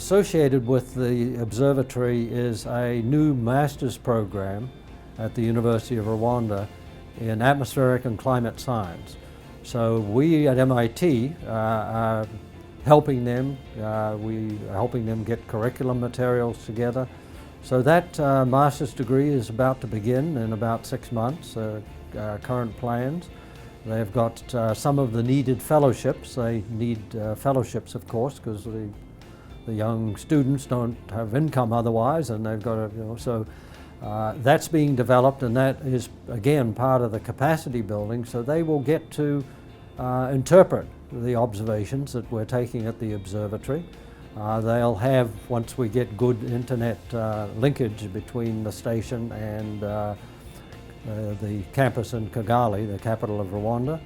Associated with the observatory is a new master's program at the University of Rwanda in atmospheric and climate science. So we at MIT are helping them. We are helping them get curriculum materials together. So that master's degree is about to begin in about 6 months, current plans. They've got some of the needed fellowships. They need fellowships, of course, because the young students don't have income otherwise, and they've got to, so that's being developed, and that is, again, part of the capacity building. So they will get to interpret the observations that we're taking at the observatory. They'll have, once we get good internet linkage between the station and the campus in Kigali, the capital of Rwanda,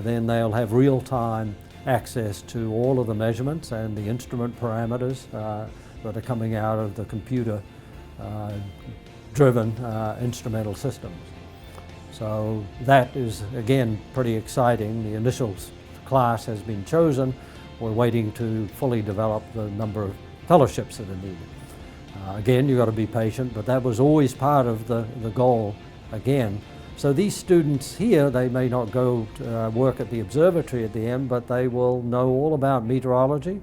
then they'll have real-time access to all of the measurements and the instrument parameters that are coming out of the computer driven instrumental systems. So that is, again, pretty exciting. The initial class has been chosen. We're waiting to fully develop the number of fellowships that are needed. Again, you've got to be patient, but that was always part of the goal again. So these students here, they may not go to work at the observatory at the end, but they will know all about meteorology.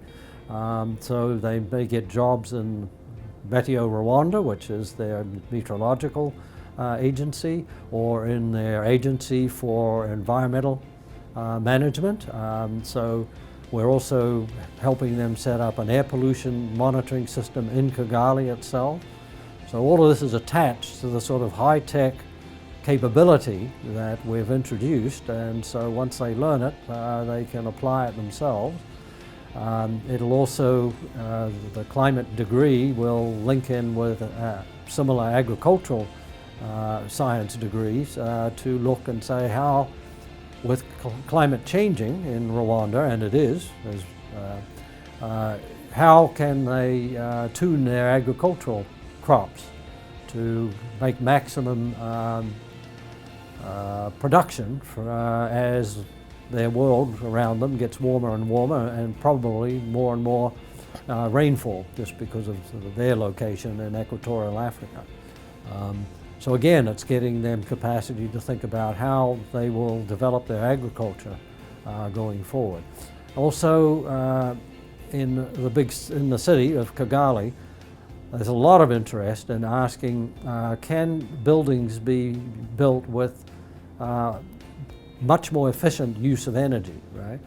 So they may get jobs in Meteo Rwanda, which is their meteorological agency, or in their agency for environmental management. So we're also helping them set up an air pollution monitoring system in Kigali itself. So all of this is attached to the sort of high-tech capability that we've introduced, and so once they learn it, they can apply it themselves. It'll also, the climate degree will link in with similar agricultural science degrees to look and say how, with climate changing in Rwanda, and it is, how can they tune their agricultural crops to make maximum production as their world around them gets warmer and warmer, and probably more and more rainfall, just because of their location in equatorial Africa. So again, it's getting them capacity to think about how they will develop their agriculture going forward. Also, in the city of Kigali, there's a lot of interest in asking, can buildings be built with much more efficient use of energy, right?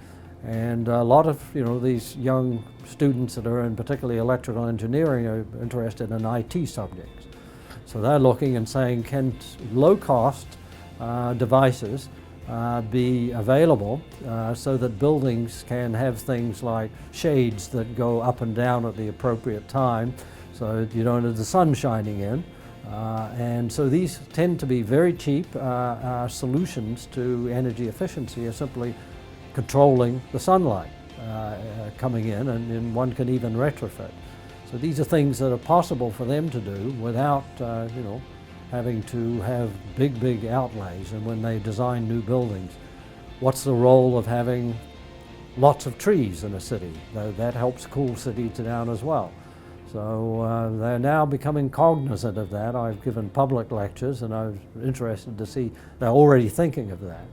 And a lot of these young students that are in particularly electrical engineering are interested in IT subjects. So they're looking and saying, can low-cost devices be available so that buildings can have things like shades that go up and down at the appropriate time, so you don't have the sun shining in. And so these tend to be very cheap solutions to energy efficiency, are simply controlling the sunlight coming in, and one can even retrofit. So these are things that are possible for them to do without having to have big outlays. And when they design new buildings, what's the role of having lots of trees in a city? That helps cool cities down as well. So they're now becoming cognizant of that. I've given public lectures, and I was interested to see they're already thinking of that.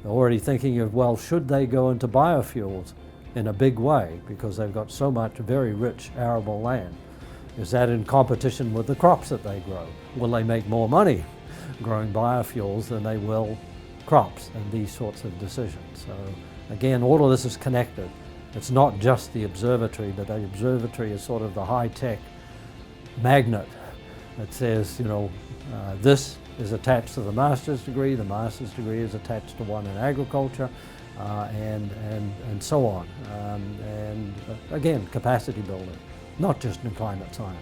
They're already thinking of, well, should they go into biofuels in a big way, because they've got so much very rich arable land? Is that in competition with the crops that they grow? Will they make more money growing biofuels than they will crops, and these sorts of decisions? So again, all of this is connected. It's not just the observatory, but the observatory is sort of the high-tech magnet that says, this is attached to the master's degree is attached to one in agriculture, and so on. And again, capacity building, not just in climate science.